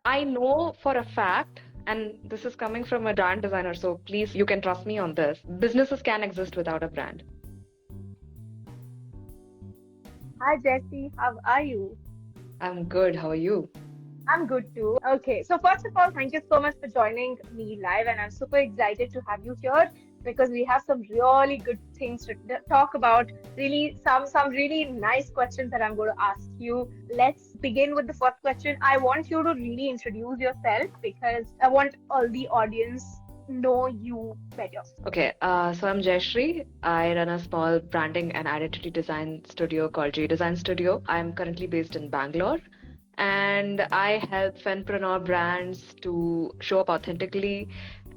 I know for a fact, and this is coming from a brand designer, so please, you can trust me on this. Businesses can exist without a brand. Hi Jesse, how are you? I'm good. How are you? I'm good too. Okay, so first of all, thank you so much for joining me live, and I'm super excited to have you here because we have some really good things to talk about. Really, some really nice questions that I'm going to ask you. Let's begin with the first question. I want you to really introduce yourself because I want all the audience know you better. Okay, so I'm Jayashree. I run a small branding and identity design studio called J Design Studio. I'm currently based in Bangalore, and I help fempreneur brands to show up authentically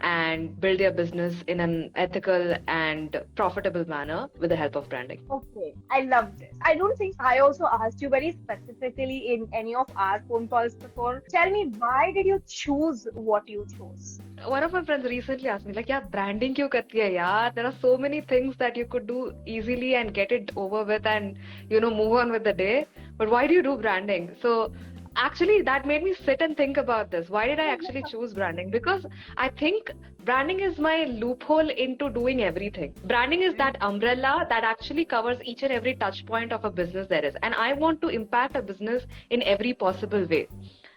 and build their business in an ethical and profitable manner with the help of branding. Okay, I love this. I don't think I also asked you very specifically in any of our phone calls before. Tell me, why did you choose what you chose? One of my friends recently asked me, like, yeah, branding क्यों करती है यार? There are so many things that you could do easily and get it over with and, move on with the day. But why do you do branding? So actually, that made me sit and think about this. Why did I actually choose branding? Because I think branding is my loophole into doing everything. Branding is that umbrella that actually covers each and every touch point of a business there is. And I want to impact a business in every possible way.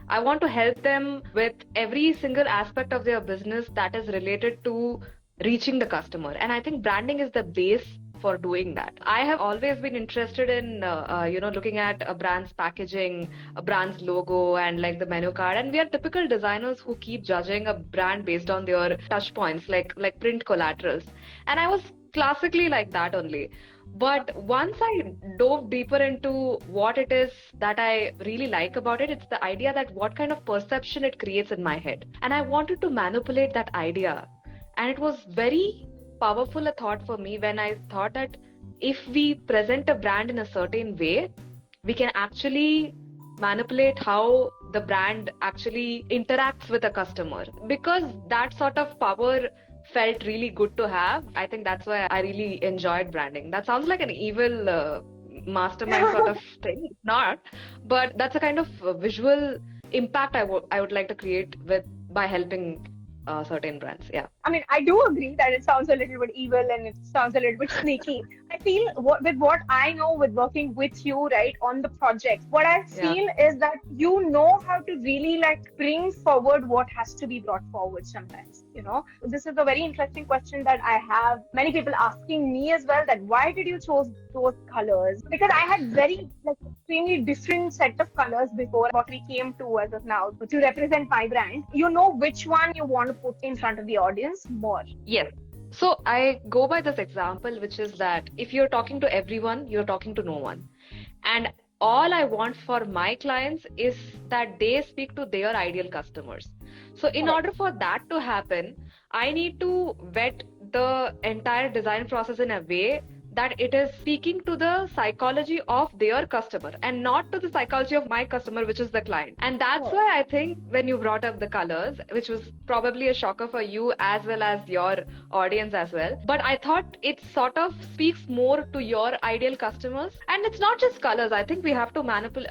I want to help them with every single aspect of their business that is related to reaching the customer. And I think branding is the base for doing that. I have always been interested in, looking at a brand's packaging, a brand's logo, and like the menu card. And we are typical designers who keep judging a brand based on their touch points, like print collaterals. And I was classically like that only. But once I dove deeper into what it is that I really like about it, it's the idea that what kind of perception it creates in my head. And I wanted to manipulate that idea. And it was very powerful a thought for me when I thought that if we present a brand in a certain way, we can actually manipulate how the brand actually interacts with a customer. Because that sort of power felt really good to have. I think that's why I really enjoyed branding. That sounds like an evil mastermind sort of thing. It's not, but that's a kind of visual impact I would like to create with by helping certain brands. Yeah. I mean, I do agree that it sounds a little bit evil and it sounds a little bit sneaky. I feel with what I know with working with you, right, on the project, what I Yeah. feel is that you know how to really like bring forward what has to be brought forward sometimes. This is a very interesting question that I have many people asking me as well, that why did you choose those colors? Because I had very like extremely different set of colors before what we came to as of now to represent my brand. You know which one you want to put in front of the audience more. Yes. So I go by this example, which is that if you're talking to everyone, you're talking to no one. And all I want for my clients is that they speak to their ideal customers. So in Correct. order for that to happen, I need to vet the entire design process in a way that it is speaking to the psychology of their customer and not to the psychology of my customer, which is the client. And that's Correct. why I think when you brought up the colors, which was probably a shocker for you as well as your audience as well, but I thought it sort of speaks more to your ideal customers. And it's not just colors. I think we have to manipulate,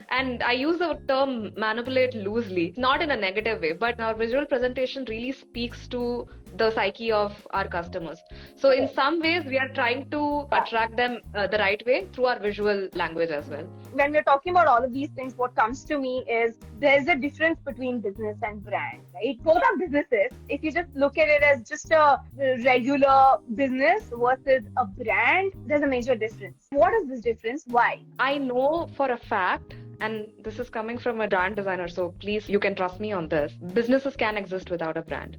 and I use the term manipulate loosely, not in a negative way, but our visual presentation really speaks to the psyche of our customers. So in Correct. some ways, we are trying to Yeah. attract them the right way through our visual language as well. When we're talking about all of these things, what comes to me is there's a difference between business and brand, right? Both are businesses. If you just look at it as just a regular business versus a brand, there's a major difference. What is this difference? Why? I know for a fact, and this is coming from a brand designer, so please, you can trust me on this. Businesses can exist without a brand.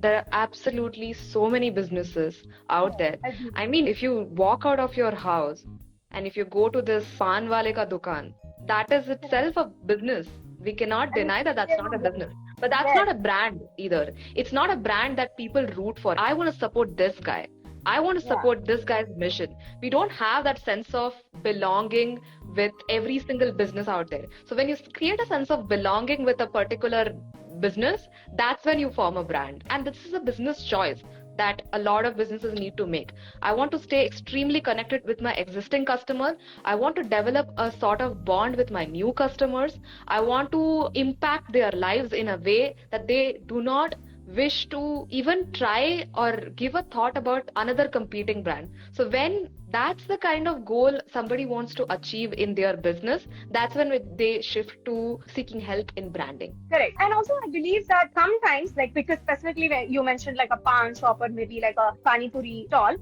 There are absolutely so many businesses out there. Agreed. I mean, if you walk out of your house and if you go to this pan wale ka dukan, that is itself a business. We cannot And deny that that's not a business. But that's yes, not a brand either. It's not a brand that people root for. I want to support this guy. I want to yeah, support this guy's mission. We don't have that sense of belonging with every single business out there. So when you create a sense of belonging with a particular business, that's when you form a brand. And this is a business choice. that a lot of businesses need to make. I want to stay extremely connected with my existing customer. I want to develop a sort of bond with my new customers. I want to impact their lives in a way that they do not wish to even try or give a thought about another competing brand. So when that's the kind of goal somebody wants to achieve in their business, that's when they shift to seeking help in branding. Correct. And also, I believe that sometimes, like, because specifically when you mentioned like a pan shop or maybe like a pani puri stall,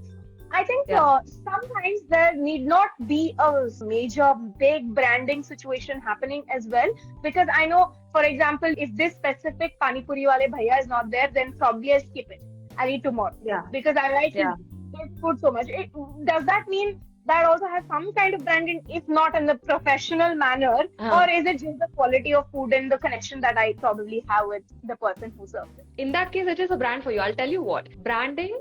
I think Yeah. sometimes there need not be a major big branding situation happening as well. Because I know, for example, if this specific pani puri wale bhaiya is not there, then probably I skip it. I'll eat tomorrow Yeah. because I like Yeah. his food so much. Does that mean that also has some kind of branding, if not in the professional manner, Uh-huh. or is it just the quality of food and the connection that I probably have with the person who serves it? In that case, it is a brand for you. I'll tell you what. Branding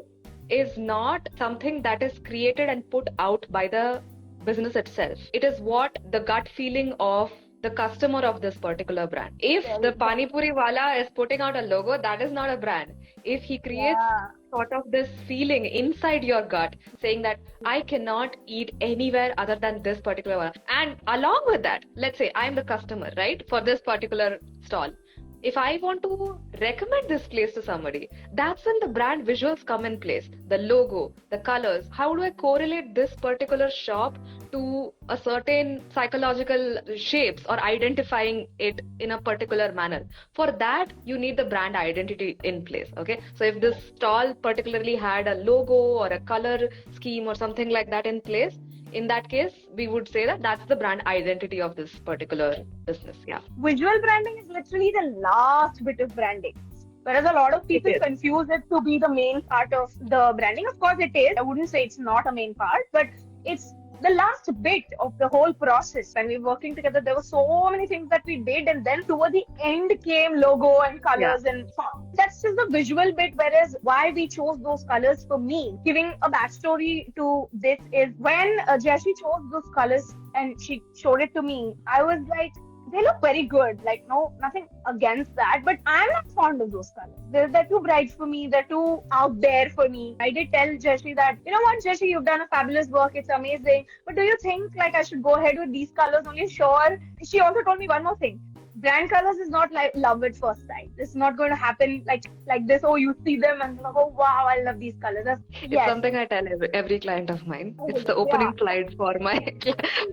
is not something that is created and put out by the business itself. It is what the gut feeling of the customer of this particular brand. If the Pani Puri wala is putting out a logo, that is not a brand. If he creates Yeah. sort of this feeling inside your gut saying that I cannot eat anywhere other than this particular one. And along with that, let's say I'm the customer, right, for this particular stall. If I want to recommend this place to somebody, that's when the brand visuals come in place. The logo, the colors. How do I correlate this particular shop to a certain psychological shapes or identifying it in a particular manner? For that, you need the brand identity in place. Okay. So if this stall particularly had a logo or a color scheme or something like that in place, in that case, we would say that that's the brand identity of this particular business. Yeah. Visual branding is literally the last bit of branding. Whereas a lot of people It is. confuse it to be the main part of the branding. Of course, it is. I wouldn't say it's not a main part, but it's the last bit of the whole process. When we were working together, there were so many things that we did, and then toward the end came logo and colors and font. That's just the visual bit. Whereas why we chose those colors for me, giving a backstory to this is when Jashi chose those colors and she showed it to me, I was like, they look very good. Like, no, nothing against that. But I'm not fond of those colors. They're too bright for me. They're too out there for me. I did tell Jashi that, you know what, Jashi, you've done a fabulous work. It's amazing. But do you think like I should go ahead with these colors only? Sure. She also told me one more thing. Brand colors is not like love at first sight. It's not going to happen like this. Oh, you see them and like, oh wow, I love these colors. It's something I tell every client of mine. It's the opening slide for my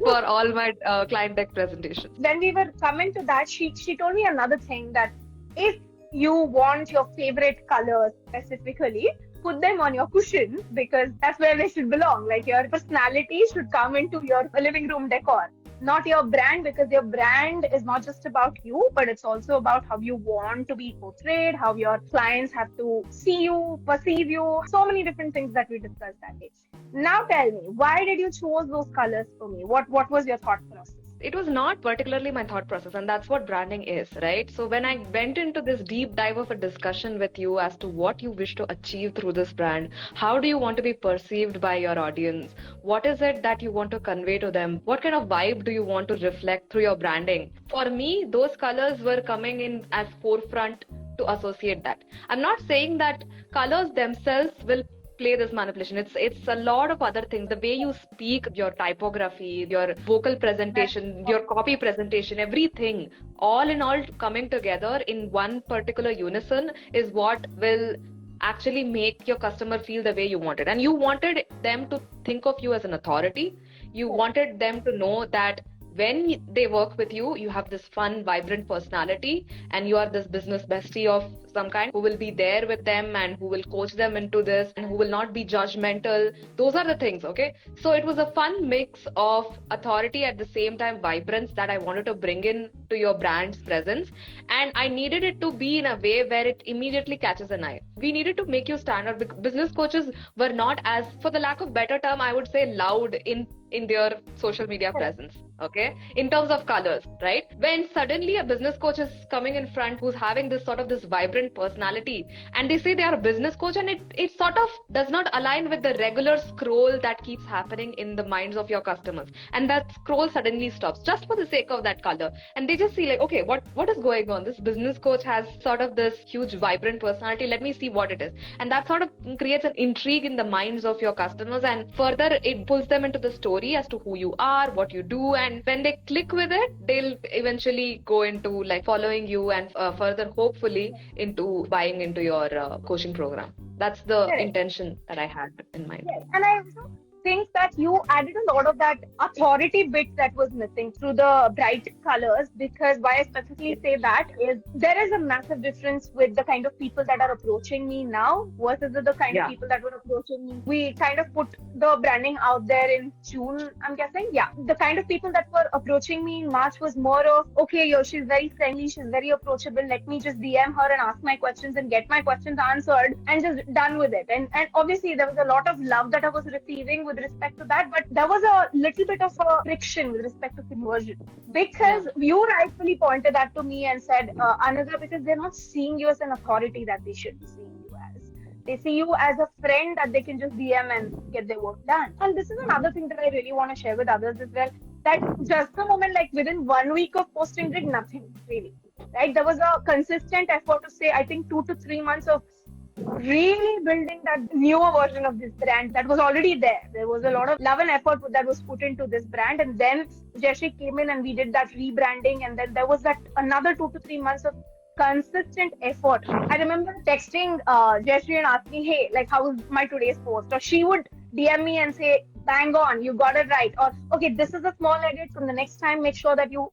for all my client deck presentations. When we were coming to that, she told me another thing that if you want your favorite colors specifically, put them on your cushion because that's where they should belong. Like your personality should come into your living room decor, not your brand, because your brand is not just about you, but it's also about how you want to be portrayed, how your clients have to see you, perceive you, so many different things that we discussed that day. Now tell me, why did you choose those colors for me? What was your thought process? It was not particularly my thought process, and that's what branding is, right? So when I went into this deep dive of a discussion with you as to what you wish to achieve through this brand, how do you want to be perceived by your audience? What is it that you want to convey to them? What kind of vibe do you want to reflect through your branding? For me, those colors were coming in as forefront to associate that. I'm not saying that colors themselves will play this manipulation. It's a lot of other things. The way you speak, your typography, your vocal presentation, your copy presentation, everything, all in all coming together in one particular unison is what will actually make your customer feel the way you wanted. And you wanted them to think of you as an authority. You wanted them to know that when they work with you, you have this fun, vibrant personality, and you are this business bestie of some kind who will be there with them and who will coach them into this and who will not be judgmental. Those are the things, okay? So it was a fun mix of authority at the same time vibrance that I wanted to bring in to your brand's presence. And I needed it to be in a way where it immediately catches an eye. We needed to make you stand out because business coaches were not as, for the lack of better term, I would say loud in in their social media presence, okay, in terms of colors, right? When suddenly a business coach is coming in front who's having this sort of this vibrant personality, and they say they are a business coach, and it sort of does not align with the regular scroll that keeps happening in the minds of your customers, and that scroll suddenly stops just for the sake of that color, and they just see like, okay, what is going on? This business coach has sort of this huge vibrant personality, let me see what it is. And that sort of creates an intrigue in the minds of your customers, and further it pulls them into the story as to who you are, what you do, and when they click with it, they'll eventually go into like following you, and further hopefully into buying into your coaching program. That's the intention that I had in mind. Yes. And I also think that you added a lot of that authority bit that was missing through the bright colors, because why I specifically say that is there is a massive difference with the kind of people that are approaching me now versus the kind of people that were approaching me. We kind of put the branding out there in June, I'm guessing. Yeah. The kind of people that were approaching me in March was more of, okay, yo, she's very friendly, she's very approachable, let me just DM her and ask my questions and get my questions answered and just done with it. And obviously there was a lot of love that I was receiving with respect to that, but there was a little bit of a friction with respect to conversion, because you rightfully pointed that to me and said, Anagha, because they're not seeing you as an authority that they should be seeing you as. They see you as a friend that they can just DM and get their work done. And this is another thing that I really want to share with others as well, that just the moment, like within 1 week of posting, did nothing really, right? There was a consistent effort to say, I think 2 to 3 months of really building that newer version of this brand that was already there. There was a lot of love and effort that was put into this brand, and then Jeshri came in and we did that rebranding, and then there was that another 2 to 3 months of consistent effort. I remember texting Jeshri and asking, hey, like, how was my today's post? Or she would DM me and say, bang on, you got it right. Or, okay, this is a small edit, from the next time make sure that you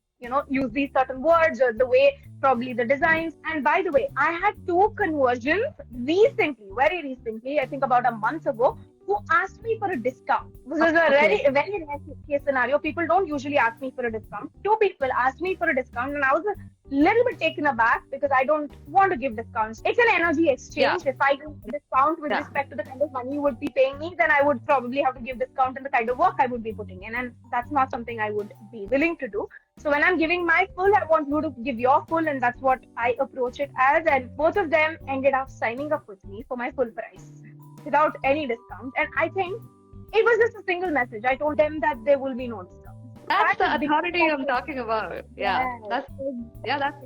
use these certain words, or the way, probably the designs. And by the way, I had 2 conversions recently, very recently, I think about a month ago, who asked me for a discount. This is a very rare case scenario. People don't usually ask me for a discount. 2 people asked me for a discount, and I was a little bit taken aback because I don't want to give discounts. It's an energy exchange. If I give discount with respect to the kind of money you would be paying me, then I would probably have to give discount in the kind of work I would be putting in, and that's not something I would be willing to do. So when I'm giving my full, I want you to give your full, and that's what I approach it as. And both of them ended up signing up with me for my full price without any discount. And I think it was just a single message. I told them that there will be no discount. That's the authority I'm talking about. That's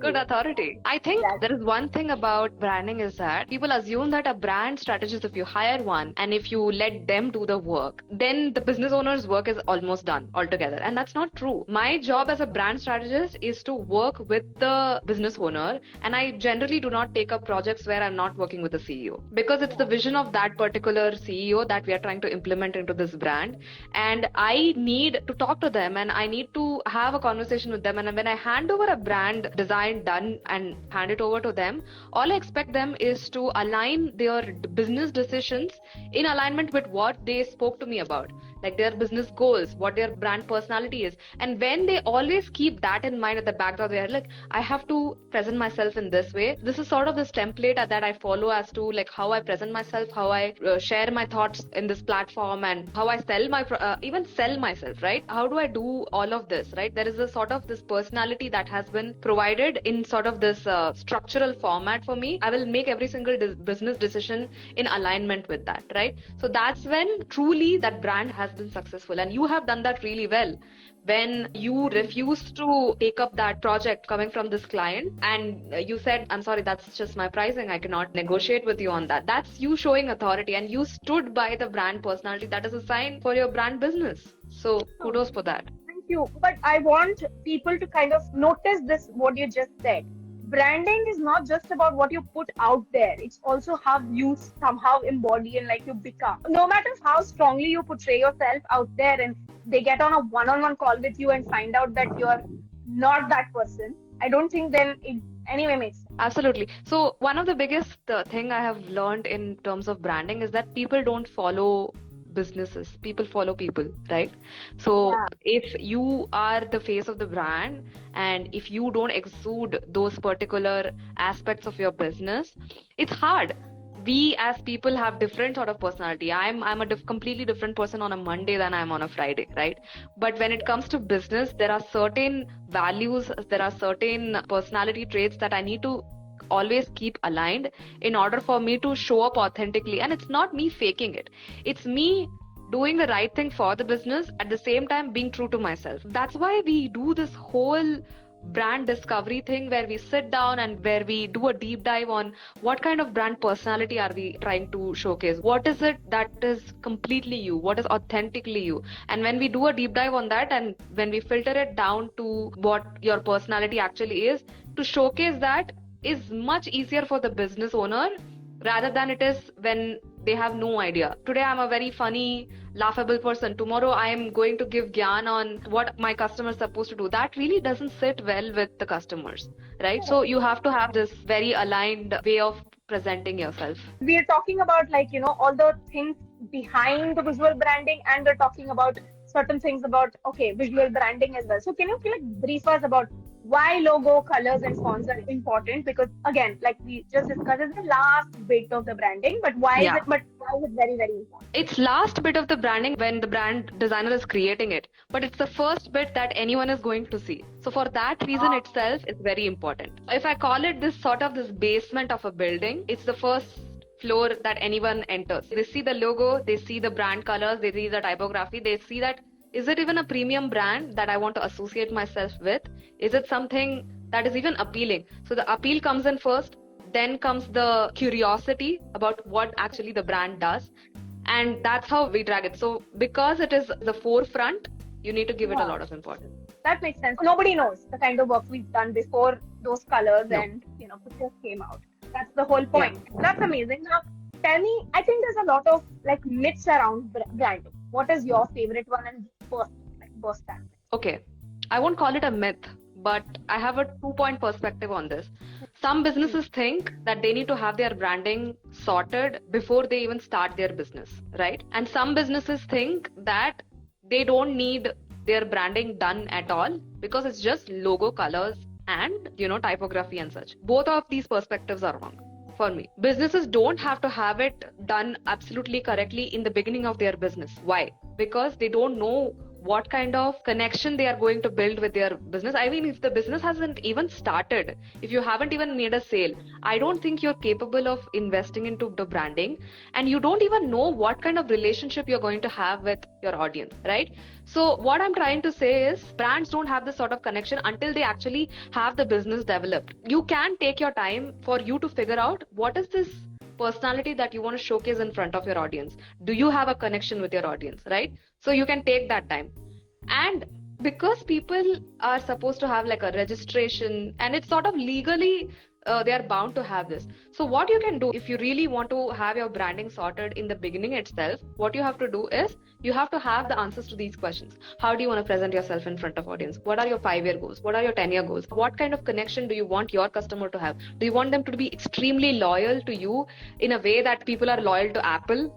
good authority. I think there is one thing about branding is that people assume that a brand strategist, if you hire one and if you let them do the work, then the business owner's work is almost done altogether. And that's not true. My job as a brand strategist is to work with the business owner, and I generally do not take up projects where I'm not working with the CEO, because it's the vision of that particular CEO that we are trying to implement into this brand, and I need to talk to them and I need to have a conversation with them. And when I hand over a brand design done and hand it over to them, all I expect them is to align their business decisions in alignment with what they spoke to me about, like their business goals, what their brand personality is. And when they always keep that in mind at the background, they're like, I have to present myself in this way. This is sort of this template that I follow as to like how I present myself, how I share my thoughts in this platform, and how I sell my even sell myself, right? How do I do all of this, right? There is a sort of this personality that has been provided in sort of this structural format for me. I will make every single business decision in alignment with that, right? So that's when truly that brand has been successful, and you have done that really well. When you refused to take up that project coming from this client and you said, I'm sorry, that's just my pricing, I cannot negotiate with you on that. That's you showing authority, and you stood by the brand personality. That is a sign for your brand business. So kudos for that. Thank you. But I want people to kind of notice this, what you just said. Branding is not just about what you put out there. It's also how you somehow embody and like you become. No matter how strongly you portray yourself out there, and they get on a one-on-one call with you and find out that you're not that person, I don't think then it anyway makes sense. Absolutely. So one of the biggest thing I have learned in terms of branding is that people don't follow businesses, people follow people, right? So if you are the face of the brand and if you don't exude those particular aspects of your business, it's hard. we as people have different sort of personality. I'm a completely different person on a Monday than I'm on a Friday, right? But when it comes to business, there are certain values, there are certain personality traits that I need to always keep aligned in order for me to show up authentically. And it's not me faking it. It's me doing the right thing for the business, at the same time being true to myself. That's why we do this whole brand discovery thing where we sit down and where we do a deep dive on what kind of brand personality are we trying to showcase, what is it that is completely you, what is authentically you. And when we do a deep dive on that, and when we filter it down to what your personality actually is, to showcase that is much easier for the business owner rather than it is when they have no idea. Today I'm a very funny, laughable person. Tomorrow I am going to give gyan on what my customer is supposed to do. That really doesn't sit well with the customers, right? So you have to have this very aligned way of presenting yourself. We are talking about all the things behind the visual branding, and we're talking about certain things about visual branding as well. So can you brief us about why logo, colors, and fonts are important? Because again, like we just discussed, it's the last bit of the branding, but why is it very, very important? It's last bit of the branding when the brand designer is creating it, but it's the first bit that anyone is going to see. So for that reason itself, it's very important. If I call it this basement of a building, it's the first floor that anyone enters. They see the logo, they see the brand colors, they see the typography, they see that, is it even a premium brand that I want to associate myself with? Is it something that is even appealing? So the appeal comes in first, then comes the curiosity about what actually the brand does. And that's how we drag it. So because it is the forefront, you need to give it a lot of importance. That makes sense. Nobody knows the kind of work we've done before those colors and pictures came out. That's the whole point. Yeah. That's amazing. Now, tell me, I think there's a lot of myths around branding. What is your favorite one and burst that? Okay, I won't call it a myth, but I have a 2-point perspective on this. Some businesses think that they need to have their branding sorted before they even start their business, right? And some businesses think that they don't need their branding done at all because it's just logo, colors, and typography and such. Both of these perspectives are wrong for me. Businesses don't have to have it done absolutely correctly in the beginning of their business. Why? Because they don't know what kind of connection they are going to build with their business. I mean, if the business hasn't even started, if you haven't even made a sale, I don't think you're capable of investing into the branding, and you don't even know what kind of relationship you're going to have with your audience, right? So what I'm trying to say is brands don't have this sort of connection until they actually have the business developed. You can take your time for you to figure out what is this personality that you want to showcase in front of your audience. Do you have a connection with your audience, right? So you can take that time. And because people are supposed to have like a registration, and it's sort of legally they are bound to have this. So what you can do if you really want to have your branding sorted in the beginning itself, what you have to do is you have to have the answers to these questions. How do you want to present yourself in front of audience? What are your 5-year goals? What are your 10-year goals? What kind of connection do you want your customer to have? Do you want them to be extremely loyal to you in a way that people are loyal to Apple?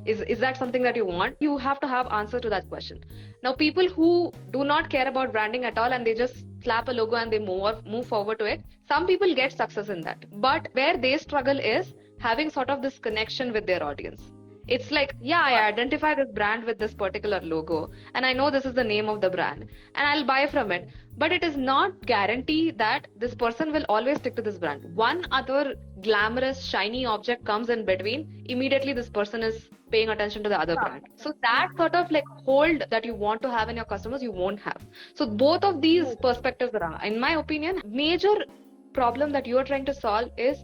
Is that something that you want? You have to have answer to that question. Now, people who do not care about branding at all and they just slap a logo and they move forward to it, some people get success in that. But where they struggle is having sort of this connection with their audience. It's like, yeah, I identify this brand with this particular logo and I know this is the name of the brand and I'll buy from it. But it is not guarantee that this person will always stick to this brand. One other glamorous, shiny object comes in between, immediately this person is paying attention to the other brand. So that sort of like hold that you want to have in your customers, you won't have. So both of these perspectives are, in my opinion, major problem that you are trying to solve is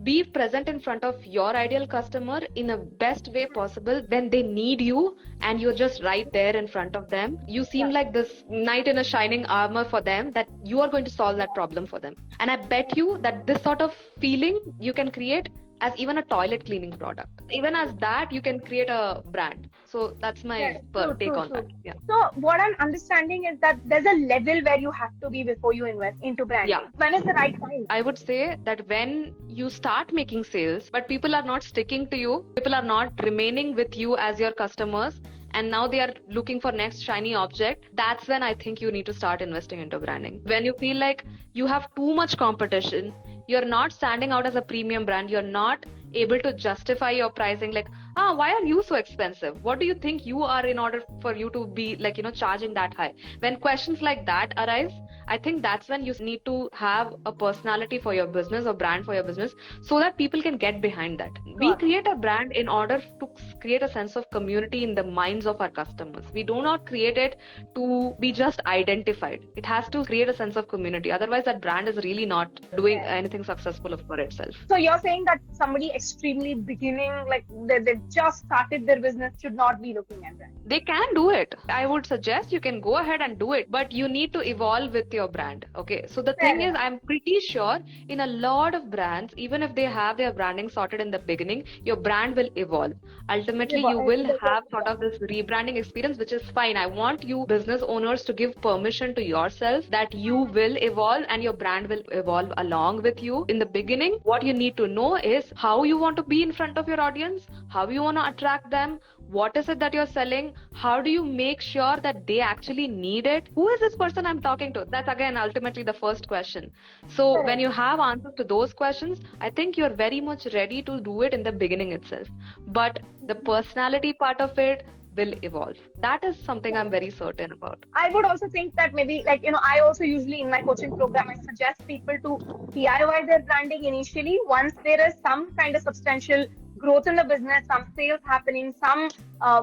be present in front of your ideal customer in a best way possible when they need you and you're just right there in front of them. You seem like this knight in a shining armor for them, that you are going to solve that problem for them. And I bet you that this sort of feeling you can create as even a toilet cleaning product. Even as that, you can create a brand. So that's my take on that. Yeah. So what I'm understanding is that there's a level where you have to be before you invest into branding. Yeah. When is the right time? I would say that when you start making sales, but people are not sticking to you, people are not remaining with you as your customers, and now they are looking for next shiny object, that's when I think you need to start investing into branding. When you feel like you have too much competition, you're not standing out as a premium brand, you're not able to justify your pricing, like, why are you so expensive? What do you think you are in order for you to be like, charging that high? When questions like that arise, I think that's when you need to have a personality for your business or brand for your business, so that people can get behind that. We create a brand in order to create a sense of community in the minds of our customers. We do not create it to be just identified. It has to create a sense of community. Otherwise, that brand is really not doing anything successful for itself. So you're saying that somebody extremely beginning, like they just started their business, should not be looking at that? They can do it. I would suggest you can go ahead and do it, but you need to evolve with your brand. Okay. So the thing is, I'm pretty sure in a lot of brands, even if they have their branding sorted in the beginning, your brand will evolve. Ultimately, you will have sort of this rebranding experience, which is fine. I want you business owners to give permission to yourself that you will evolve and your brand will evolve along with you. In the beginning, what you need to know is how you want to be in front of your audience, how you want to attract them, what is it that you're selling, how do you make sure that they actually need it, who is this person I'm talking to? That's again ultimately the first question. So when you have answers to those questions, I think you're very much ready to do it in the beginning itself. But the personality part of it will evolve. That is something I'm very certain about. I would also think that maybe, like, I also usually in my coaching program, I suggest people to DIY their branding initially. Once there is some kind of substantial growth in the business, some sales happening, some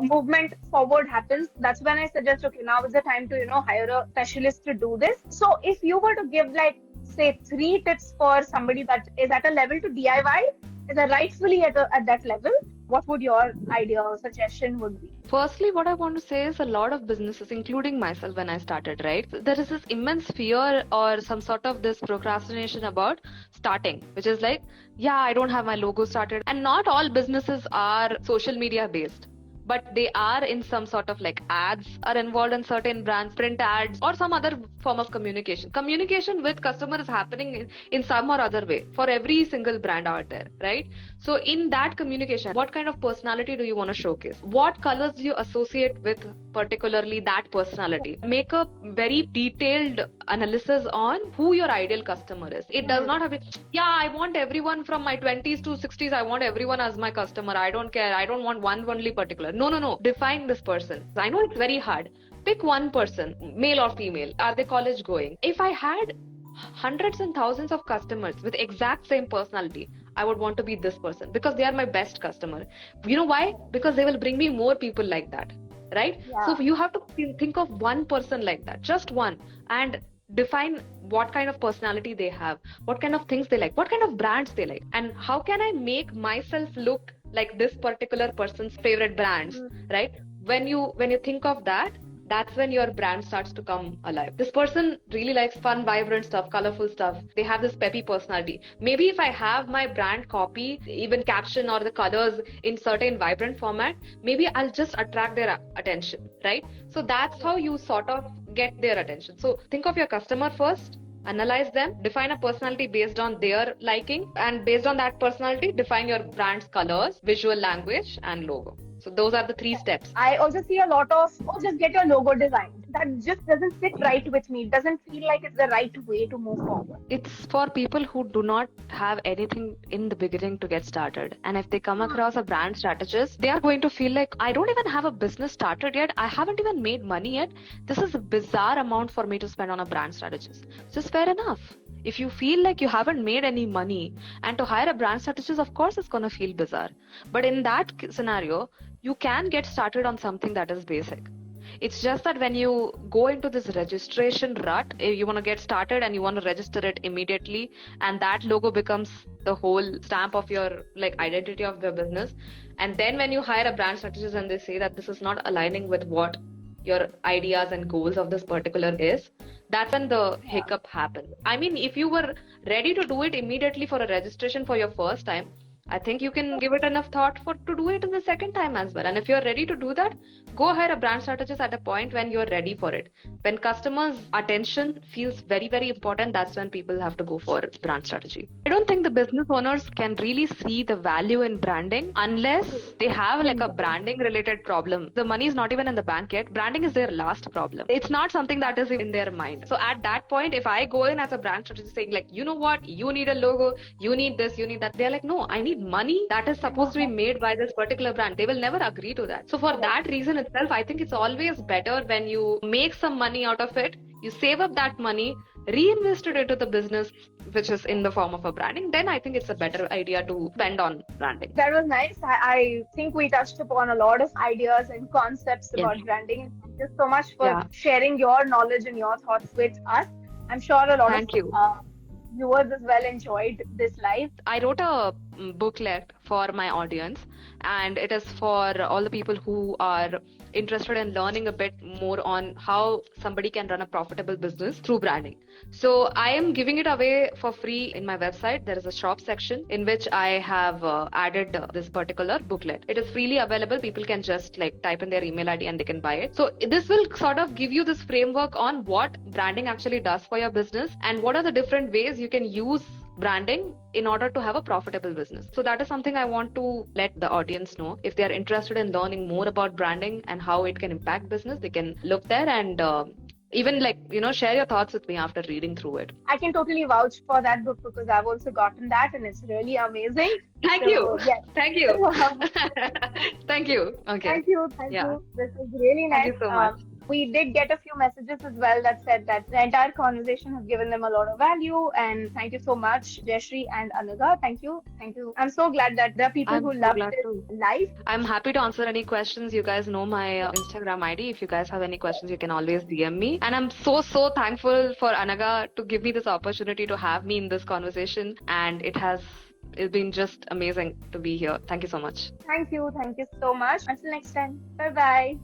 movement forward happens, that's when I suggest, okay, now is the time to, hire a specialist to do this. So if you were to give, like, say 3 tips for somebody that is at a level to DIY, is rightfully at that level, what would your idea or suggestion would be? Firstly, what I want to say is a lot of businesses, including myself when I started, right? There is this immense fear or some sort of this procrastination about starting, which is like, I don't have my logo started. And not all businesses are social media based, but they are in some sort of like ads are involved in certain brands, print ads or some other form of communication. Communication with customer is happening in some or other way for every single brand out there, right? So in that communication, what kind of personality do you want to showcase? What colors do you associate with particularly that personality? Make a very detailed analysis on who your ideal customer is. It does not have to, I want everyone from my 20s to 60s. I want everyone as my customer. I don't care. I don't want one only particular. No. Define this person. I know it's very hard. Pick one person, male or female. Are they college going? If I had hundreds and thousands of customers with exact same personality, I would want to be this person because they are my best customer. You know why? Because they will bring me more people like that, right? So you have to think of one person like that, just one, and define what kind of personality they have, what kind of things they like, what kind of brands they like, and how can I make myself look like this particular person's favorite brands, right? When you think of that, that's when your brand starts to come alive. This person really likes fun, vibrant stuff, colorful stuff. They have this peppy personality. Maybe if I have my brand copy, even caption or the colors in certain vibrant format, maybe I'll just attract their attention, right? So that's how you sort of get their attention. So think of your customer first, analyze them, define a personality based on their liking, and based on that personality, define your brand's colors, visual language, and logo. So those are the 3 steps. I also see a lot of, just get your logo designed. That just doesn't sit right with me. It doesn't feel like it's the right way to move forward. It's for people who do not have anything in the beginning to get started. And if they come across a brand strategist, they are going to feel like, I don't even have a business started yet. I haven't even made money yet. This is a bizarre amount for me to spend on a brand strategist. Just fair enough. If you feel like you haven't made any money and to hire a brand strategist, of course, it's going to feel bizarre. But in that scenario, you can get started on something that is basic. It's just that when you go into this registration rut, you want to get started and you want to register it immediately, and that logo becomes the whole stamp of your identity of the business. And then when you hire a brand strategist and they say that this is not aligning with what your ideas and goals of this particular is, that's when the hiccup happens. I mean, if you were ready to do it immediately for a registration for your first time, I think you can give it enough thought to do it in the second time as well. And if you're ready to do that, go hire a brand strategist at a point when you're ready for it. When customers' attention feels very, very important, that's when people have to go for brand strategy. I don't think the business owners can really see the value in branding unless they have a branding related problem. The money is not even in the bank yet. Branding is their last problem. It's not something that is in their mind. So at that point, if I go in as a brand strategist saying you know what, you need a logo, you need this, you need that, they're like, no, I need money that is supposed to be made by this particular brand. They will never agree to that. So for that reason itself, I think it's always better when you make some money out of it, you save up that money, reinvest it into the business, which is in the form of a branding, then I think it's a better idea to spend on branding. That was nice. I think we touched upon a lot of ideas and concepts Yes. about branding. Thank you so much for Yeah. sharing your knowledge and your thoughts with us. I'm sure a lot Thank of you. viewers as well enjoyed this live. I wrote a booklet for my audience, and it is for all the people who are interested in learning a bit more on how somebody can run a profitable business through branding. So I am giving it away for free in my website. There is a shop section in which I have added this particular booklet. It is freely available. People can just like type in their email ID and they can buy it. So this will sort of give you this framework on what branding actually does for your business and what are the different ways you can use branding in order to have a profitable business. So that is something I want to let the audience know. If they are interested in learning more about branding and how it can impact business, they can look there and even share your thoughts with me after reading through it. I can totally vouch for that book because I've also gotten that and it's really amazing. Thank So, you. yes. Thank you. Thank you. Okay. Thank you. This is really nice. Thank you so much. We did get a few messages as well that said that the entire conversation has given them a lot of value. And thank you so much, Jayashree and Anagha. Thank you. I'm so glad that there are people who love this live. I'm happy to answer any questions. You guys know my Instagram ID. If you guys have any questions, you can always DM me. And I'm so thankful for Anagha to give me this opportunity to have me in this conversation. And it's been just amazing to be here. Thank you so much. Thank you so much. Until next time. Bye-bye.